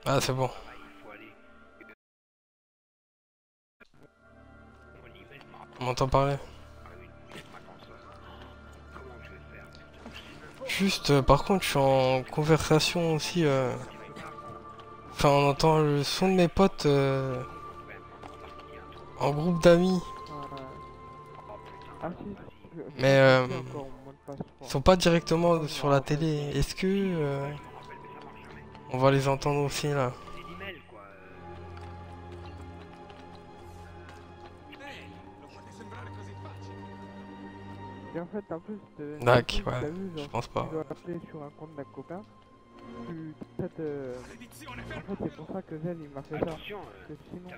Ah, c'est bon. On m'entend parler. Juste, par contre, je suis en conversation aussi. Enfin, on entend le son de mes potes en groupe d'amis. Ah, ah si, je Mais pense que c'est encore mon mot de passe, je ils crois. sont pas Je directement crois que je me sur la rappelle télé. plus. Est-ce que on va les entendre aussi là? Et en fait, en plus, je te donne une Dac, astuce, ouais. t'as vu, Je genre, pense si tu pas. dois appeler sur un compte d'un copain, en fait, en fait c'est pour ça que Zel, il m'a fait ça. Parce que sinon,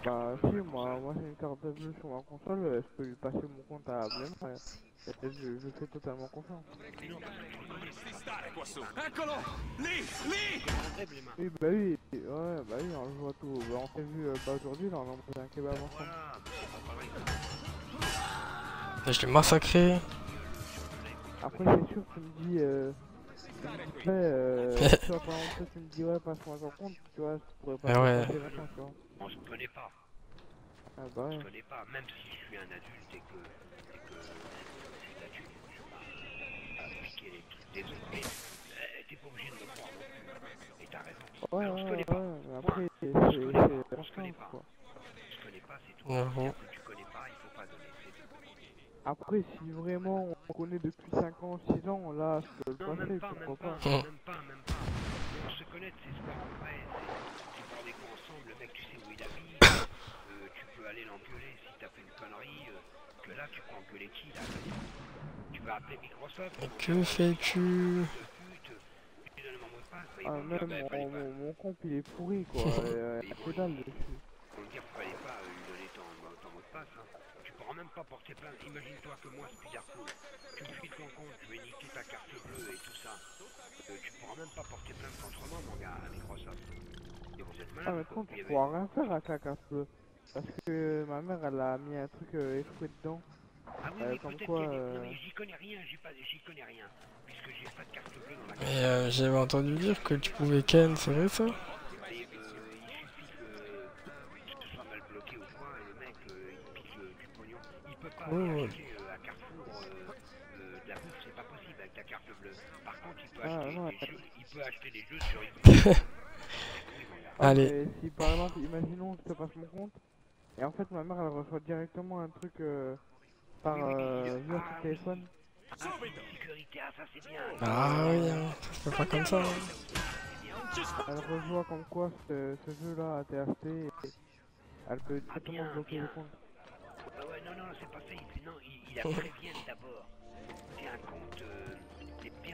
bah si, moi j'ai une carte de bleu sur ma console, je peux lui passer mon compte à Blême, et je fais totalement confiance. Oui, bah oui, ouais, bah oui, on joue à tout. Bah, on s'est vu, bah aujourd'hui, là, on a mangé un kebab ensemble. Je l'ai massacré. Après, c'est sûr, tu me dis, ouais, tu vois, par exemple, toi, tu me dis, ouais, passe-moi ton compte, tu vois, je pourrais pas Mais te le ouais. passer maintenant, tu vois. Ah bah ouais. Ouais, ouais, ouais, mais après, c'est confiance, quoi. J'avoue. Après, si vraiment on connaît depuis 5 ans, 6 ans, là, je peux le passer, pourquoi pas. Que fais-tu? Ah, même mon comp, il est pourri, quoi. Y a que dalle dessus. Ah, maintenant, tu pourras rien faire avec la carte bleue. Parce que ma mère, elle a mis un truc échoué dedans. Comme quoi, Mais j'avais entendu dire que tu pouvais ken, c'est vrai ça? Cool. ah non, ouais, Allez. mais si par exemple, imaginons, je te passe mon compte, et en fait, ma mère, elle reçoit directement un truc via son téléphone. Ah oui, hein, ça se fait pas comme ça, hein. Elle reçoit comme quoi ce jeu-là a été acheté, et elle peut directement bloquer le compte.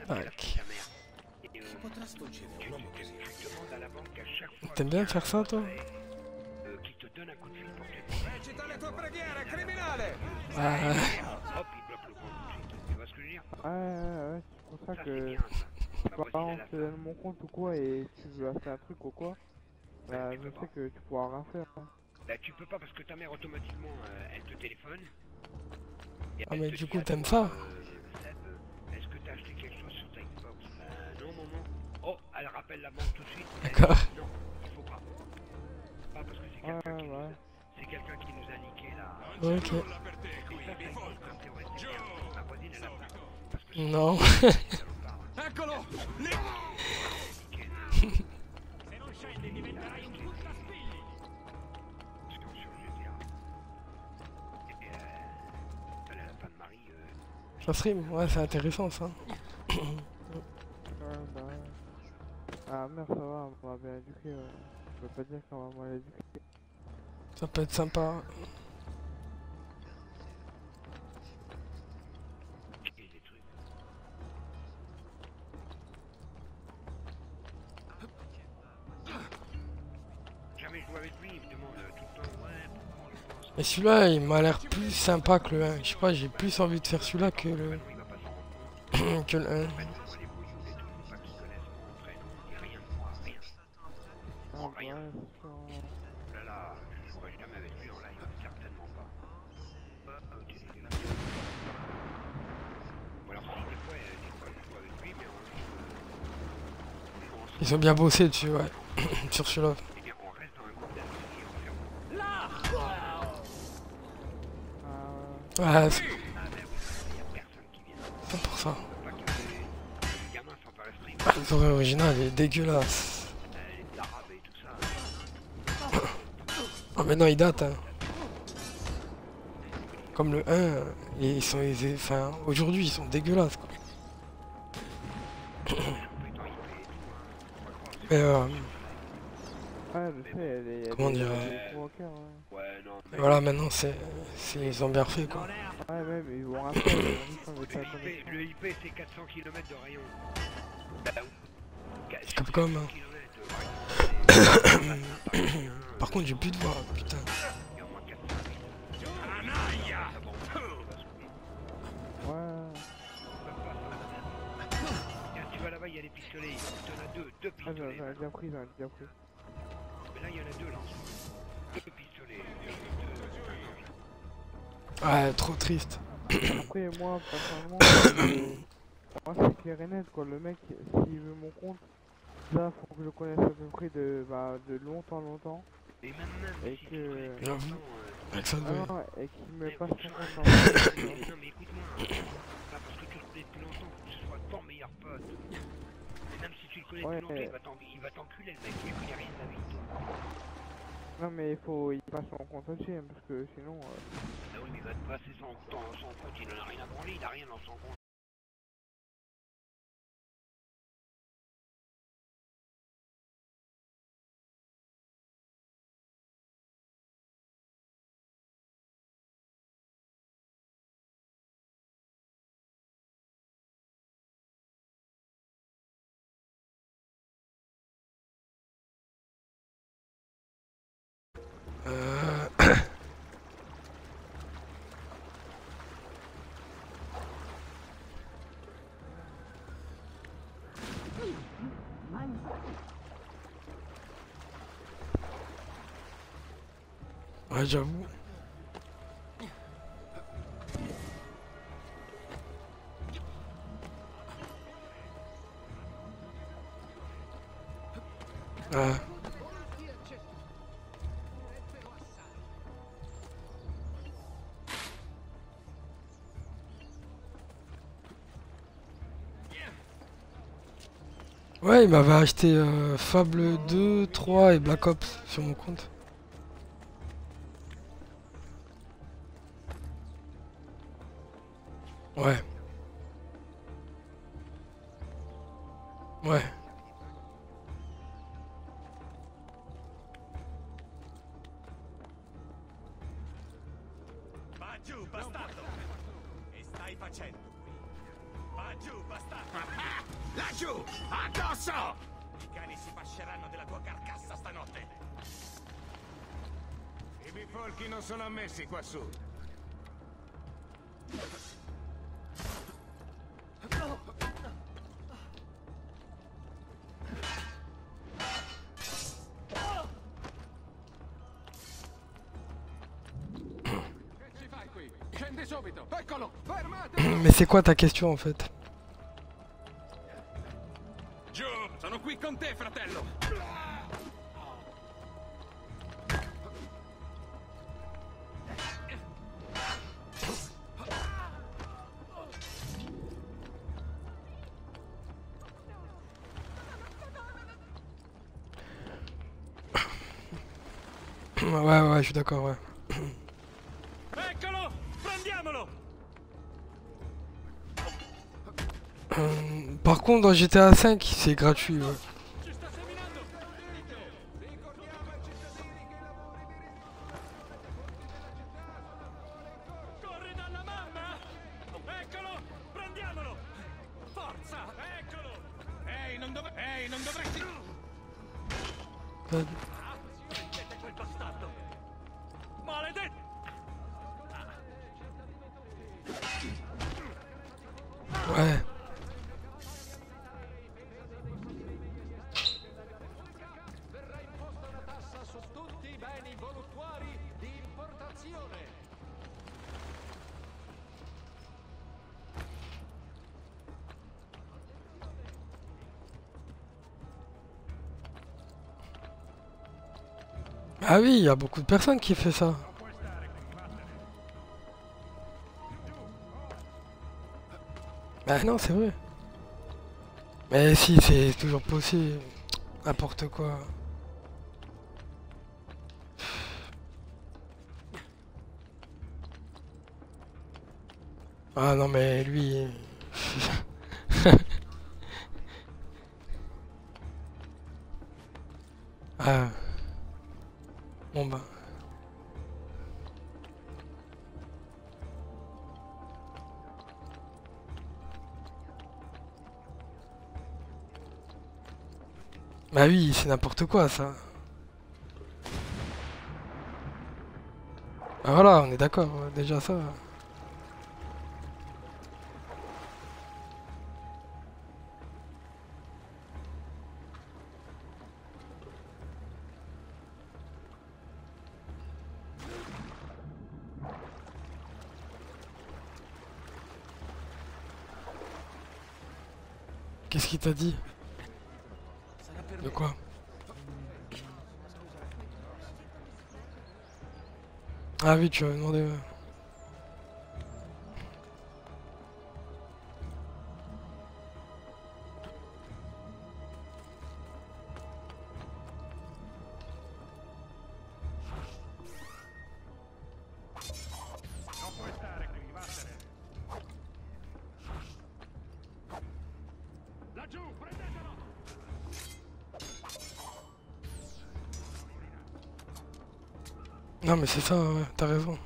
Tac. T'aimes bien faire ça, toi? Ah, Ouais, ouais, ouais, c'est pour ça que si par exemple, je te donne mon compte ou quoi, et tu veux acheter un truc ou quoi, bah, je sais que tu pourras rien faire, hein. ah mais du coup, t'aimes ça? D'accord. Ouais, ouais, ouais. Ok. Non. Ça stream, ouais, c'est intéressant ça. Ouais, bah ouais. Ah, mère, ça va, on m'a bien éduqué, ouais. Je peux pas dire qu'on m'a mal éduqué. Ça peut être sympa. Et celui-là, il m'a l'air plus sympa que le 1. Je sais pas, j'ai plus envie de faire celui-là que le... que le 1. Ah, bah ouais, c'est sûr, hein. Ils ont bien bossé dessus, ouais. Sur celui-là. Eh bien, on reste dans un groupe d'amis et on fait Ouais, c'est ah ben oui, il y a personne qui vient. c'est pour ça. Pas que les gamins sont pas la stream. Ah, le forêt original est dégueulasse. Les arabes et tout ça. Ah, maintenant il date, hein. Comme le 1, ils sont enfin, aujourd'hui ils sont dégueulasses, quoi. Mais Ouais, je sais, il y a comment dire, des provoqueurs, ouais. Ouais, non, mais... voilà, maintenant ils ont bien refait, quoi. Ouais, même, ils vont rappeler, ils vont juste enlever ta connexion. Le IP c'est 400 km de rayon. Bah oui. Capcom, hein. Par contre, j'ai plus de voix, putain. Ouais. Tiens, tu vas là-bas, il y a les pistolets. Il y en a deux Ah, pistolets. j'en ai bien pris, j'en ai bien pris. Mais là, il y en a deux là. Deux pistolets. Ouais, trop triste. Après, moi, personnellement, moi, c'est clair et net, quoi. Le mec, s'il veut mon compte, là, faut que je le connaisse à peu près de longtemps. Et même Et si que... tu connais pas J'avoue. longtemps, Avec ça, Ah ouais. non, et qu'il me passe son compte dans le... non mais écoute-moi, pas parce que tu le connais depuis longtemps que ce soit ton meilleur pote. Et même si tu le connais Ouais, depuis longtemps, il va t'enculer le mec, il connaît rien de la vie, toi. Non, mais il passe son compte aussi, hein, parce que sinon... Ah oui, mais il va te passer son compte, il en a rien à branler, il a rien dans son compte. Euh... Ouais, j'avoue. Ouais. Ouais, il m'avait acheté Fable 2, 3 et Black Ops sur mon compte. Ouais. Ouais. Va giù, bastardo! Che stai facendo qui? Va giù, bastardo! Laggiù! Addosso! I cani si fasceranno della tua carcassa stanotte! I bifolchi non sono ammessi quassù! Scendi subito! Eccolo! Fermate! Mais c'est quoi ta question en fait? Giù! Sono qui con te, fratello! Ouais, je suis d'accord, ouais. Eccolo! Prendiamolo! Par contre, dans GTA 5, c'est gratuit, ouais. Ci sta seminando! Corri dalla mamma! Eccolo! Prendiamolo! Forza! Eccolo! Ehi, non dovresti... Siete quel bastardo! Maledetto! Ouais. Verrà imposta una tassa su tutti i beni voluttuari di importazione. Ah oui, il y a beaucoup de personnes qui font ça. Bah non, c'est vrai. Mais si, c'est toujours possible. N'importe quoi. Ah non, mais lui... Ah, bon bah... Bah oui, c'est n'importe quoi ça. Bah voilà, on est d'accord, déjà ça. Qu'est-ce qu'il t'a dit? De quoi? Ah oui, tu avais demandé... ouais. Non puoi stare qui, vattene! Laggiù, prendetelo! Non mais c'est ça, ouais, t'as raison.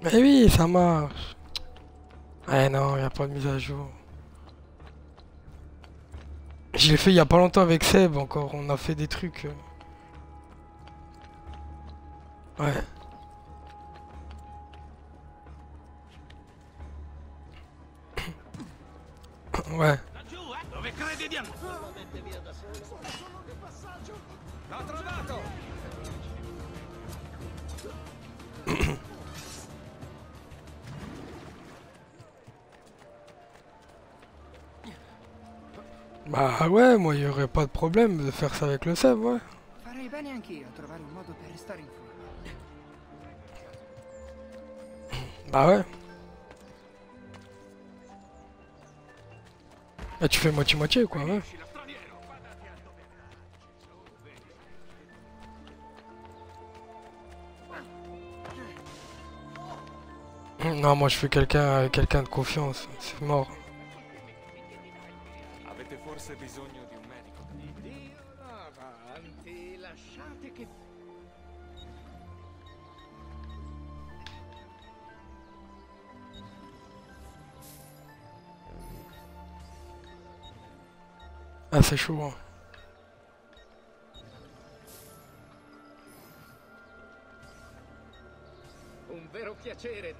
Mais oui, ça marche. Eh non, y a pas de mise à jour. Je l'ai fait il y a pas longtemps avec Seb encore, on a fait des trucs. Ouais. Ouais. Laggiù, eh? Dove credi di andare? L'ho trovato! Bah ouais, moi y aurait pas de problème de faire ça avec le Seb, ouais. Farei bene anch'io a trovare un modo per restare in forma. Bah ouais. Ah, tu fais moitié-moitié quoi, ouais. Non, moi je fais quelqu'un de confiance, c'est mort. Avete forse bisogno di un medico? Dio no, avanti, lasciate che... Ah, c'est chaud, hein. Un vero piacere,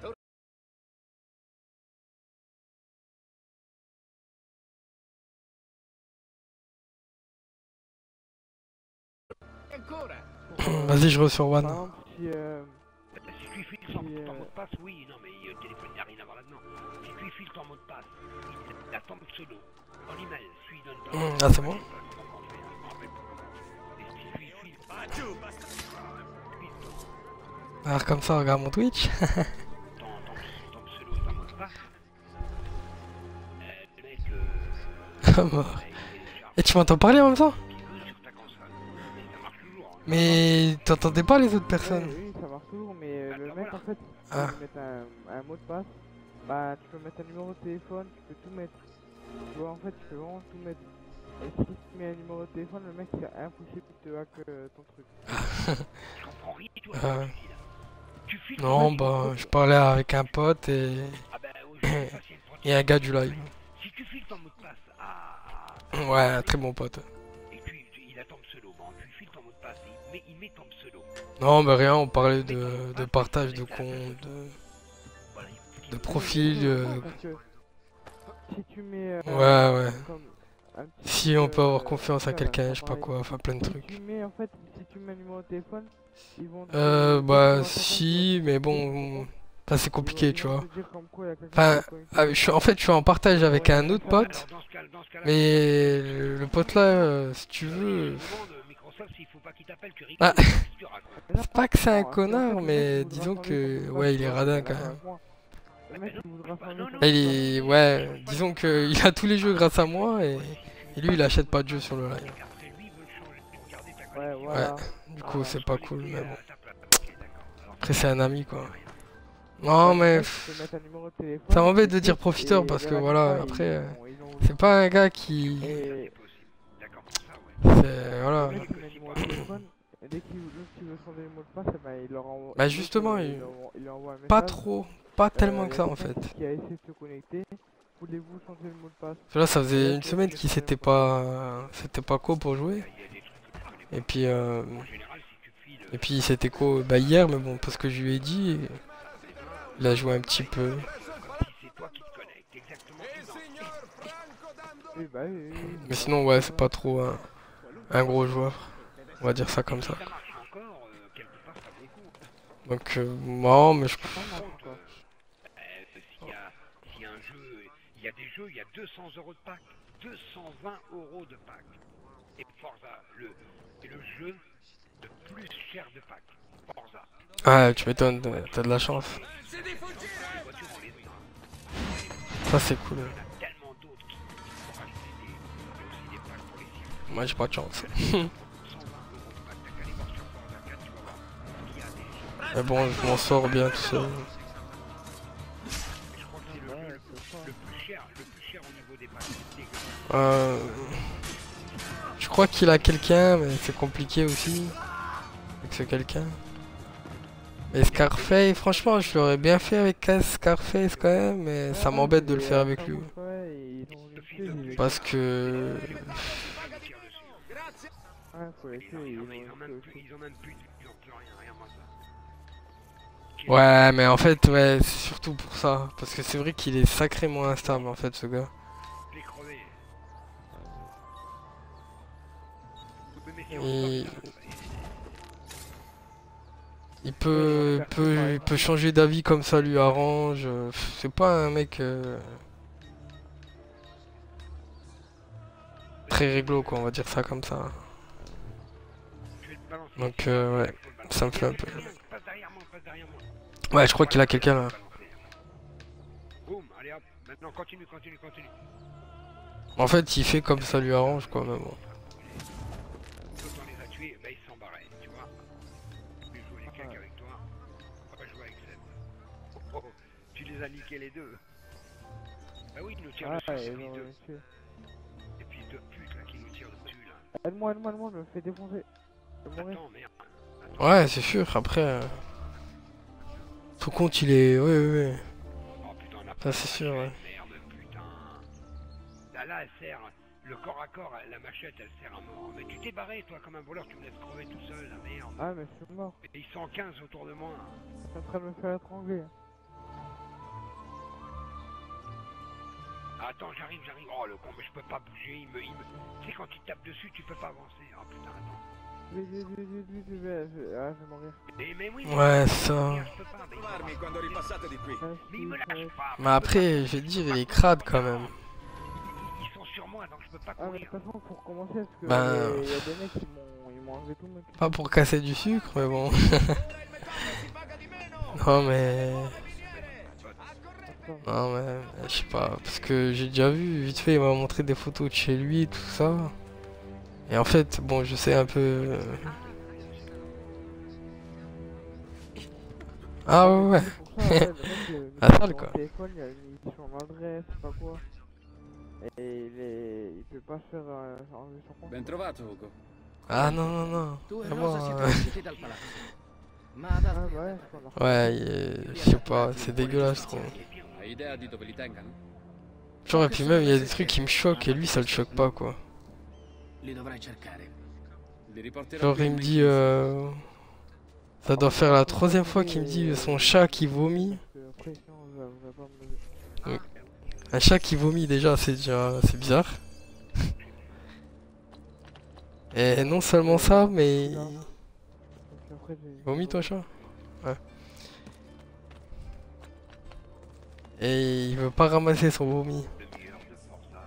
ancora. Vas-y, je reçois Par One. exemple, si Si tu files ton Si, mot de passe, oui, non mais le téléphone n'a rien à voir là-dedans. Si tu files ton mot de passe, il attend le pseudo. En email, si il donne pas... Ah, c'est bon. Et si tu files Laggiù, basta! Alors comme ça, regarde mon Twitch. ton pseudo et ton mot de passe, le mec... Mort. il télécharge Et tu m'entends parler en même temps? ce qu'il veut sur ta console. Mais ça marche toujours. Hein. Mais t'entendais pas les autres ouais, personnes? oui, ça marche toujours, mais le bah mec voilà. en fait, si Ah. tu veux mettre un mot de passe, bah tu peux mettre un numéro de téléphone, tu peux tout mettre. Tu vois, en fait, tu peux vraiment tout mettre. Et si tu mets un numéro de téléphone, le mec c'est impossible de hack ton truc. Je comprends rien du tout à ce que tu dis là. Tu files ton Non, mot de bah, passe. je parlais avec un pote et... Ah bah oui, je sais pas si elle et un gars du live. Si tu files ton mot de passe Ouais, un très bon pote. et il a ton pseudo, bon, tu files ton mot de passe et il met ton pseudo. Non, mais rien, on parlait de partage de compte, Voilà, de profil. Parce que si tu mets. Ouais, ouais. Comme un petit Si truc, on peut avoir confiance à voilà, quelqu'un, ça je sais pas pareil. quoi, enfin plein de Si trucs. tu mets en fait, si tu mets un numéro de téléphone, ils vont. Bah si, mais bon, Enfin, c'est compliqué, tu vois. Te dire comme quoi, il y a quelqu'un Enfin, qui est connecté. en fait, je suis en partage avec un autre Alors, pote. dans ce cas-là, Mais le pote là, si tu je veux. me demande, Microsoft, s'il faut pas qu'il t'appelle, tu rigoles, Ah, qu'est-ce que tu racontes? c'est pas que c'est un Non, parce qu'en fait, connard, le mec, mais il voudra disons changer que. son mot de Ouais, passe, il est tu vois, radin t'es quand d'accord même. avec moi. Le mec, il voudra changer non, son non, mot de Il passe. est. Ouais, disons que il a tous les jeux grâce à moi et lui il achète pas de jeux sur le live. Après, lui, il veut le changer pour garder ta Ouais, connexion. voilà. Du coup, Voilà. c'est pas cool, mais bon. À ta place. Ok, d'accord. Alors, Après, c'est un ami quoi. Bah, Non, le mais. mec, tu peux mettre un numéro de téléphone, Ça m'embête tu de dire cliques, profiteur et parce que vers la voilà, caméra, après. ils ont C'est pas un gars qui. Et possible. D'accord, pour ça, ouais. C'est. Voilà. le mec, il met un numéro de téléphone, et dès qu'il veut changer le mot de passe, eh ben, il leur envoie. Bah, justement, il leur envoie un pas message. trop. Pas tellement que Il y ça a en quelqu'un fait. qui a essayé de se connecter. Voulez-vous changer le mot de passe? Parce que là, ça Et faisait là, une tu semaine vois, qu'il tu s'était réponds. pas. C'était pas co pour jouer. Il y a des trucs que tu connais pas. Et puis. En général, si tu files. Et puis c'était co bah hier, mais bon, parce que je lui ai dit. Il a joué un petit peu. Si c'est toi qui te connectes, exactement. Oui, bah oui, oui. Mais sinon, ouais, c'est pas trop un gros joueur. On va dire ça comme ça. Ça marche encore, quelque part, ça vaut le coup. Donc, non, mais je. Ça marche encore. S'il y a un jeu, il y a des jeux, il y a 200 € de pack. 220 € de pack. Et Forza, c'est le jeu le plus cher de pack. Forza. Ouais, tu m'étonnes, t'as de la chance. Les voitures, on les a. Ça, c'est cool. Il y en a tellement d'autres qui vont rajouter il y a aussi des packs pour les circuits. Moi, j'ai pas de chance. 120 € de pack. T'as qu'à aller voir sur Forza 4, tu vas voir. Il y a des jeux. Mais bon, je m'en sors bien tout seul. Je crois que c'est le jeu le plus cher au niveau des packs. C'est dégueulasse. Je crois qu'il a quelqu'un, mais c'est compliqué aussi. Avec ce quelqu'un. Et Scarface, franchement, je l'aurais bien fait avec Scarface quand même, mais ça m'embête de le faire avec lui. Ouais, ils ont laissé, Parce que. Ouais, faut laisser, ils ont Ils ont même laissé plus, aussi. ils ont plus rien, moi ça. Ouais, mais en fait, ouais, c'est surtout pour ça. Parce que c'est vrai qu'il est sacrément instable, en fait, ce gars. Je l'ai crevé. Et- Il peut changer d'avis comme ça lui arrange. C'est pas un mec très réglo, quoi, on va dire ça comme ça. Donc, ouais, ça me fait un peu. Passe derrière moi, passe derrière moi. Ouais, je crois qu'il a quelqu'un là. Boum, allez hop, maintenant continue. En fait, il fait comme ça lui arrange, quoi, mais bon. Quand on les a tués, bah ils se sont barrés, tu vois. Je vais jouer les cakes avec toi, on va jouer avec Seb. Oh, tu les as niqués les deux. Bah oui, ils nous tirent Ah, dessus, c'est ils les ont deux. laissé. Et puis deux putes là qui nous tirent dessus là. Aide-moi, je me fais défoncer. Je vais mourir. Attends, merde. Ouais, c'est sûr, après. Tout compte, il est. Ouais, ouais, ouais. Oh putain, on a Ça, c'est sûr, ouais. Merde, putain. Là, elle sert. Le corps à corps, la machette, elle sert à mort. Mais tu t'es barré, toi, comme un voleur, tu me laisses crever tout seul, la merde. Ah, mais je suis mort. Et ils sont 15 autour de moi. Je suis en train de me faire étrangler. Ah, attends, j'arrive. Oh, le con, mais je peux pas bouger. Tu sais, quand il tape dessus, tu peux pas avancer. Oh putain, attends. Vite, je vais mourir. Mais oui, Ouais, ça. je peux pas. Mais Trovarmi quando ripassate di qui. mais il me lâche pas. Mais après, je vais te dire, il est crade quand même. Ils sont sur moi, donc je peux pas Ah, mais de courir. toute façon, pour commencer, parce que Ben- il y a des mecs qui m'ont enlevé tout, mec. Pas pour casser du sucre, mais bon. Non, mais. Non, mais. Je sais pas. Parce que j'ai déjà vu, vite fait, il m'a montré des photos de chez lui, tout ça. Et en fait, bon, je sais un peu. Ah ouais, ouais. C'est pour ça, ouais, le mec, La il salle, met quoi. son téléphone, il a mis son adresse, je sais pas quoi. Et il peut pas faire enlever son compte. Ben trovato, Ugo. Ah non, non, non. Tu e Vraiment, Rosa siete usciti dal palazzo. Ma ad Ah, bah ouais, c'est pas ouais, je sais pas, c'est dégueulasse, je trouve. Hai idea di dove li tengano? Genre, et puis même, il y a des trucs qui me choquent et lui, ça le choque pas, quoi. Li dovrai cercare. Li riporterò Genre, qui il me in dit. Ça doit faire la troisième fois qu'il me dit son chat qui vomit. Parce que après, sinon, je vais pas me... Un chat qui vomit, déjà, c'est bizarre. Et non seulement ça, mais. Donc après, Vomit ton chat? Ouais. Et il veut pas ramasser son vomi. Demi-heure de Forza.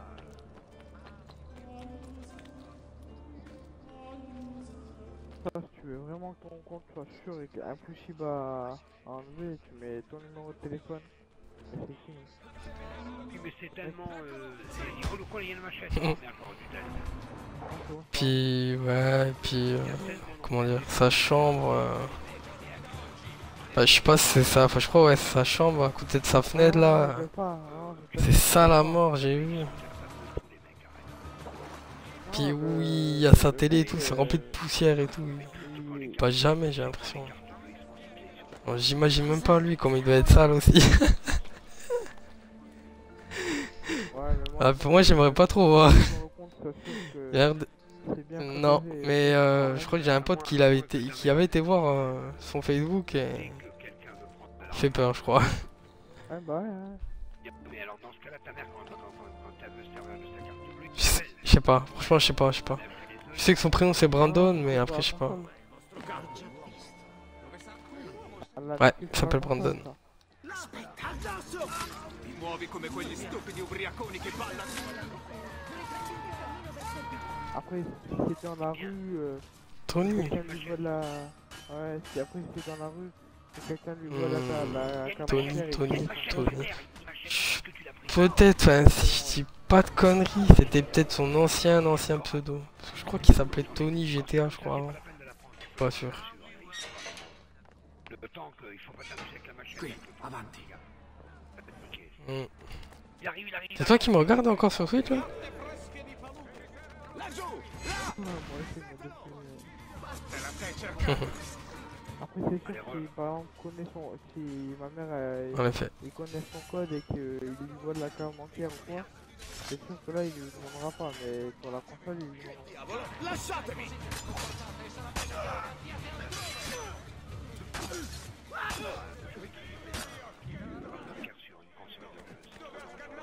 Ça, si tu veux vraiment que ton compte soit sûr et impossible à enlever, tu mets ton numéro de téléphone et c'est fini. Oui, mais c'est tellement. Il faut le coin, il y a une machette. Oh merde, j'aurais dû t'aller. C'est bon, ça. Puis ouais, puis comment dire, sa chambre. Bah, je sais pas si c'est ça, enfin je crois ouais c'est sa chambre à côté de sa fenêtre Non, là. je veux pas, non, je veux C'est pas. ça la mort, j'ai vu. Puis Non, oui, il y a sa le télé et mec, tout, c'est rempli de poussière et tout. Pas jamais j'ai l'impression. Bon, j'imagine même pas lui comme il doit être sale aussi. Ouais, mais moi, Ah, pour moi j'aimerais pas trop voir. sur le compte, ça sûr que Regarde. c'est bien Non, protégé. mais je crois que j'ai un pote qui avait été voir son Facebook et il fait peur je crois. Ouais, bah ouais. Mais alors, dans ce cas-là, ta mère, quand t'as le serveur de sa carte bleue, Je sais pas, franchement je sais pas, je sais pas. Je sais que son prénom c'est Brandon mais après je sais pas. Ouais, il s'appelle Brandon. Ti muovi come quegli stupidi ubriaconi che ballano. Après, si c'est dans la rue, Tony. quelqu'un lui vole la... Ouais, si après c'est dans la rue, si quelqu'un lui vole la carte Tony, bancaire et Tony, qu'il- Tony. Chut, peut-être, enfin, si je dis pas de conneries, c'était peut-être son ancien pseudo. Parce que je crois qu'il s'appelait Tony GTA, je crois. Avant. Pas sûr. le temps qu'il faut pas t'amuser avec la machette. Qui, avanti. Mm. Il arrive, il arrive. C'est toi qui me regardes encore sur Twitch là? Laggiù! Ouais, moi aussi, moi, depuis, Te la sei cercata. Après, c'est sûr que si par exemple connaît son... Si ma mère, En effet. il connaît son code et qu'il lui vole la carte bancaire ou quoi, c'est sûr que là, il lui demandera pas, mais pour la console, il lui demandera. Diavolo, lasciatemi! Sur une console de jeu, c'est trop dangereux.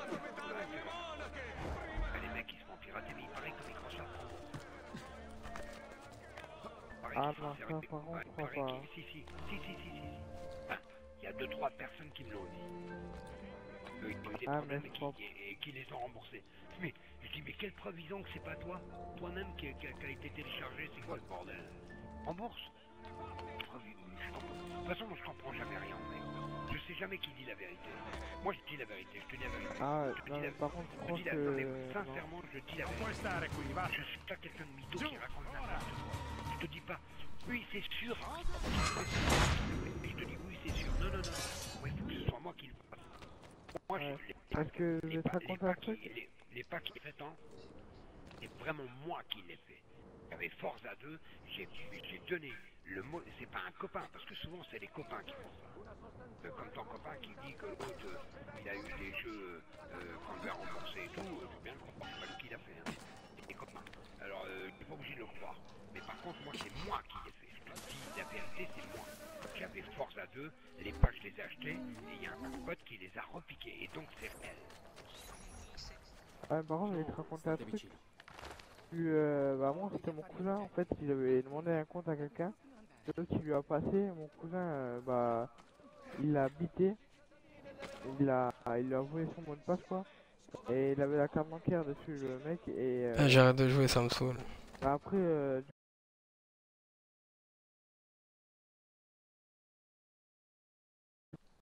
Les mecs, ils se font pirater, mais il paraît que Microsoft. Ah non, ça, par contre, je crois pas. Si. Ah, il y a 2-3 personnes qui me l'ont dit. Ils ont eu des Ah, problèmes mais et je crois qui les ont remboursés. Mais je dis, mais quelle preuve ils ont que c'est pas toi? Toi-même qui a été téléchargé, c'est quoi le bordel? Rembourse? De toute façon, moi je comprends jamais rien, mec. Je sais jamais qui dit la vérité. Moi je dis la vérité, je te dis la vérité. Ah, Je te non, dis mais la- par contre, je je te crois dis la- que... non, mais non. sincèrement, je dis la vérité. Puoi stare qui, va. Je suis pas quelqu'un de mytho qui raconte n'importe quoi. Je te dis pas, oui c'est sûr. Et je te dis oui c'est sûr. Non. Ouais, il faut que ce soit moi qui le fasse. Moi Ouais. je Parce que je vais te raconter un truc. les packs qui fait temps, c'est vraiment moi qui l'ai fait. Avec Forza 2, j'ai donné le mot, c'est pas un copain, parce que souvent c'est les copains qui font ça. Comme ton copain qui dit que l'autre, il a eu des jeux qu'on devait rembourser et tout, faut bien le comprendre, c'est pas lui qui l'a fait, hein. C'est des copains. Alors, t'es pas obligé de le croire. Mais par contre, moi, c'est moi qui l'ai fait. Je te dis, la vérité, c'est moi. J'avais Forza 2, les packs, je les ai achetés, et il y a un pote qui les a repiqués, et donc c'est réel. Ouais, par contre, je vais te raconter un truc. Puis, bah, moi, c'était mon cousin, en fait, il avait demandé un compte à quelqu'un. L'autre, il lui a passé. Mon cousin, bah, il l'a bité. Il lui a volé son mot de passe, quoi. Et il avait la carte bancaire dessus, le mec. Et Ah, j'arrête de jouer, ça me saoule. bah, après,